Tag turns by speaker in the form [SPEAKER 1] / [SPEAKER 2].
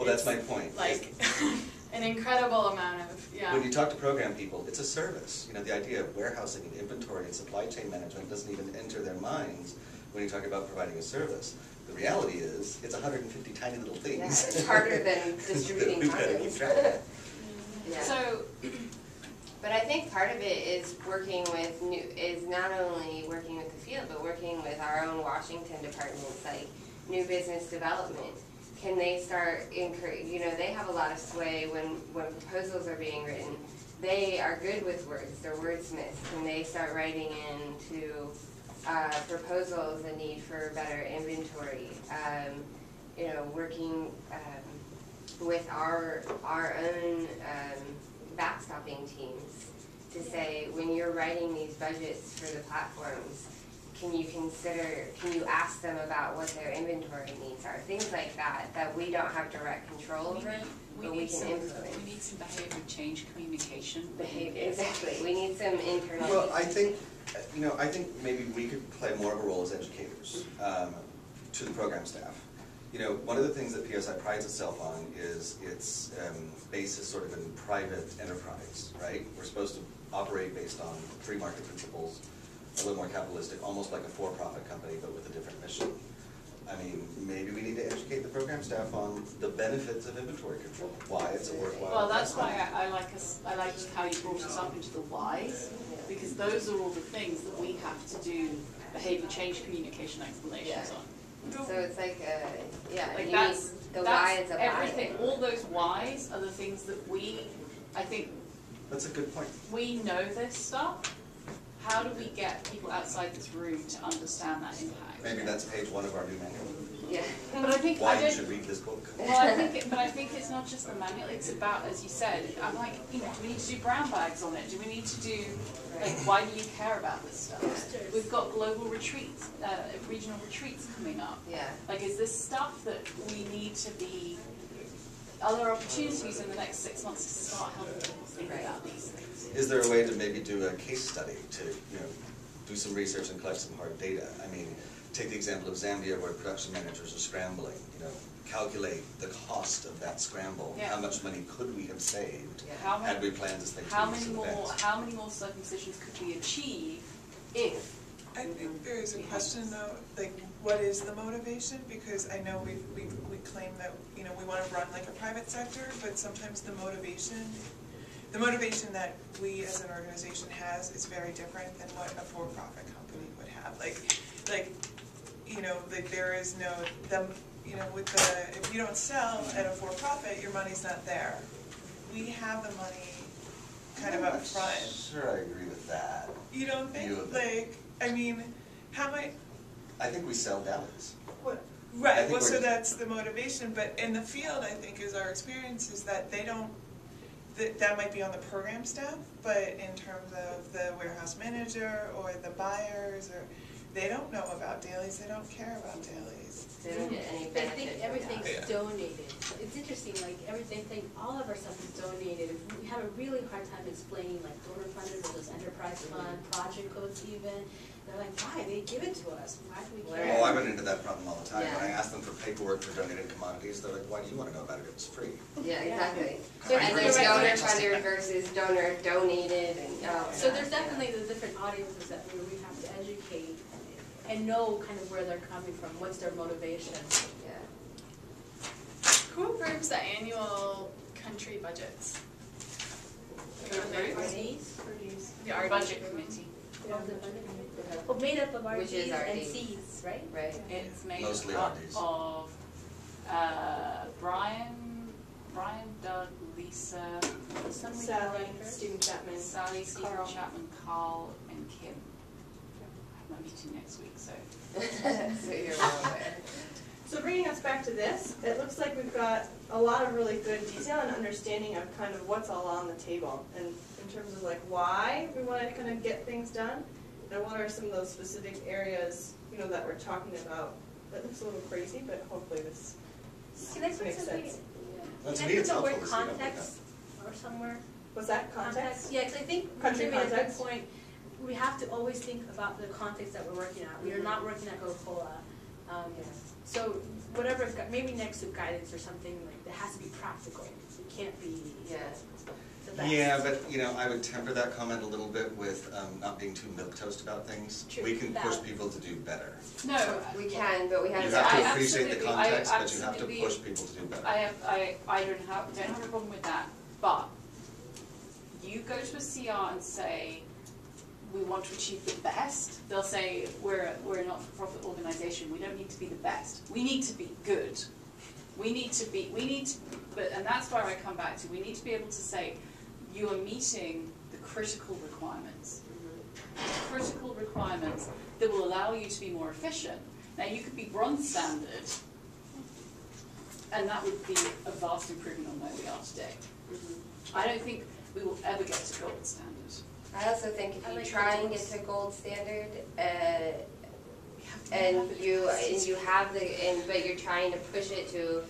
[SPEAKER 1] Well, that's my point.
[SPEAKER 2] Like an incredible amount of, yeah.
[SPEAKER 1] When you talk to program people, it's a service. You know, the idea of warehousing and inventory and supply chain management doesn't even enter their minds when you talk about providing a service. The reality is, it's 150 tiny little things.
[SPEAKER 3] Yeah, it's harder than distributing
[SPEAKER 1] We've got to keep track of.
[SPEAKER 3] Yeah.
[SPEAKER 2] So,
[SPEAKER 3] but I think part of it is working with is not only working with the field, but working with our own Washington departments, like new business development. Can they start, you know, they have a lot of sway when proposals are being written. They are good with words, they're wordsmiths. Can they start writing into proposals the need for better inventory? You know, working with our own backstopping teams to say, when you're writing these budgets for the platforms, can you ask them about what their inventory needs are? Things like that, that we don't have direct control over, but we can influence.
[SPEAKER 4] We need some behavior change communication.
[SPEAKER 3] Exactly. We need some internal.
[SPEAKER 1] Well, I think, you know, I think maybe we could play more of a role as educators to the program staff. You know, one of the things that PSI prides itself on is its basis sort of in private enterprise, right? We're supposed to operate based on free market principles, a little more capitalistic, almost like a for-profit company, but with a different mission. I mean, maybe we need to educate the program staff on the benefits of inventory control, why it's a worthwhile.
[SPEAKER 4] Well, that's why I like how you brought us up into the whys, because those are all the things that we have to do behavior change communication explanations on.
[SPEAKER 3] So it's like,
[SPEAKER 4] Like
[SPEAKER 3] you
[SPEAKER 4] that's
[SPEAKER 3] need the why is a
[SPEAKER 4] everything. All those whys are the things that I think.
[SPEAKER 1] That's a good point.
[SPEAKER 4] We know this stuff. How do we get people outside this room to understand that impact?
[SPEAKER 1] Maybe that's page 1 of our new manual.
[SPEAKER 3] Yeah.
[SPEAKER 4] But I think
[SPEAKER 1] Why you should read this book.
[SPEAKER 4] Well, I think it's not just the manual. It's about, as you said, I'm like, you know, do we need to do brown bags on it? Do we need to do, like, why do you care about this stuff? We've got global retreats, regional retreats coming up.
[SPEAKER 3] Yeah.
[SPEAKER 4] Like, is this stuff that we need to be? Are there opportunities in the next 6 months to start helping people think about these things?
[SPEAKER 1] Is there a way to maybe do a case study to, you know, do some research and collect some hard data? I mean, take the example of Zambia where production managers are scrambling, you know, calculate the cost of that scramble.
[SPEAKER 4] Yeah.
[SPEAKER 1] How much money could we have saved
[SPEAKER 4] Yeah.
[SPEAKER 1] had we planned this thing?
[SPEAKER 4] How many more circumcisions could we achieve if?
[SPEAKER 5] I think there is a question though, like, what is the motivation? Because I know we claim that, you know, we want to run like a private sector, but sometimes the motivation that we as an organization has is very different than what a for-profit company would have. Like, you know, like there is no, you know, with the, if you don't sell at a for-profit, your money's not there. We have the money kind of up front.
[SPEAKER 1] Sure, I agree with that.
[SPEAKER 5] You don't think, like, I mean, how might...
[SPEAKER 1] I think we sell delis.
[SPEAKER 5] What? Right, well, so that's the motivation, but in the field, I think, is our experience is that they don't, that might be on the program staff, but in terms of the warehouse manager or the buyers, or they don't know about dailies, they don't care about dailies.
[SPEAKER 3] They don't get any
[SPEAKER 6] They
[SPEAKER 3] benefit.
[SPEAKER 6] think everything's donated. It's interesting, like everything, all of our stuff is donated. We have a really hard time explaining like donor funded or those enterprise fund, project codes even. They're like, why? They give it to us. Why do we care?
[SPEAKER 1] Oh, I run into that problem all the time.
[SPEAKER 3] Yeah.
[SPEAKER 1] When I ask them for paperwork for donated commodities, they're like, why do you want to know about it? It's free.
[SPEAKER 3] Yeah, exactly.
[SPEAKER 6] So
[SPEAKER 3] And there's donor funded versus donor donated, and
[SPEAKER 6] so there's definitely the different audiences that we have to educate and know kind of where they're coming from. What's their motivation?
[SPEAKER 3] Yeah.
[SPEAKER 2] Who approves the annual country budgets?
[SPEAKER 4] Who approves?
[SPEAKER 2] The RD
[SPEAKER 4] Budget committee.
[SPEAKER 6] Well, made up of
[SPEAKER 3] Which is
[SPEAKER 6] RDs and
[SPEAKER 3] RD.
[SPEAKER 6] Cs, right?
[SPEAKER 3] Right.
[SPEAKER 4] It's made
[SPEAKER 1] Mostly
[SPEAKER 4] up
[SPEAKER 1] RDs.
[SPEAKER 4] of Brian, Doug, Lisa,
[SPEAKER 7] Sally, Stephen Chapman,
[SPEAKER 4] Sally, Stephen
[SPEAKER 7] Carl.
[SPEAKER 4] Chapman, Carl, and Kim. I have my meeting next week, so.
[SPEAKER 3] So you're well aware.
[SPEAKER 7] So bringing us back to this, it looks like we've got a lot of really good detail and understanding of kind of what's all on the table, and in terms of like why we want to kind of get things done, and what are some of those specific areas, you know, that we're talking about. That looks a little crazy, but hopefully this
[SPEAKER 6] Can I put
[SPEAKER 7] makes
[SPEAKER 6] something?
[SPEAKER 7] sense.
[SPEAKER 1] Well, to
[SPEAKER 6] Can
[SPEAKER 1] me,
[SPEAKER 6] I put
[SPEAKER 1] it's
[SPEAKER 6] the
[SPEAKER 1] helpful
[SPEAKER 6] word
[SPEAKER 1] to see how we
[SPEAKER 6] context or somewhere?
[SPEAKER 7] Was that context?
[SPEAKER 6] Yeah, because I think
[SPEAKER 7] Country
[SPEAKER 6] Jimmy made a good
[SPEAKER 7] context?
[SPEAKER 6] point. We have to always think about the context that we're working at. We are not working at Coca-Cola. So whatever, maybe next to guidance or something, like, that has to be practical. It can't be
[SPEAKER 3] Yeah.
[SPEAKER 6] the best.
[SPEAKER 1] Yeah, but, you know, I would temper that comment a little bit with not being too milquetoast about things.
[SPEAKER 6] True.
[SPEAKER 1] We can push
[SPEAKER 6] Valid.
[SPEAKER 1] people to do better.
[SPEAKER 4] No,
[SPEAKER 3] We can, but we have
[SPEAKER 1] You
[SPEAKER 3] to.
[SPEAKER 1] have to
[SPEAKER 4] I
[SPEAKER 1] appreciate the
[SPEAKER 4] absolutely- I
[SPEAKER 1] context, but you have to
[SPEAKER 4] absolutely-
[SPEAKER 1] push people to do better.
[SPEAKER 4] I don't have a problem with that, but you go to a CR and say, we want to achieve the best, they'll say, we're a not-for-profit organization, we don't need to be the best, we need to be good. And that's where I come back to, we need to be able to say, you are meeting the critical requirements. Critical requirements that will allow you to be more efficient. Now, you could be bronze standard, and that would be a vast improvement on where we are today. I don't think we will ever get to gold standard.
[SPEAKER 3] I also think if
[SPEAKER 6] I
[SPEAKER 3] you
[SPEAKER 6] like
[SPEAKER 3] try and
[SPEAKER 6] the
[SPEAKER 3] get
[SPEAKER 6] goals.
[SPEAKER 3] to gold standard, and you have but you're trying to push it to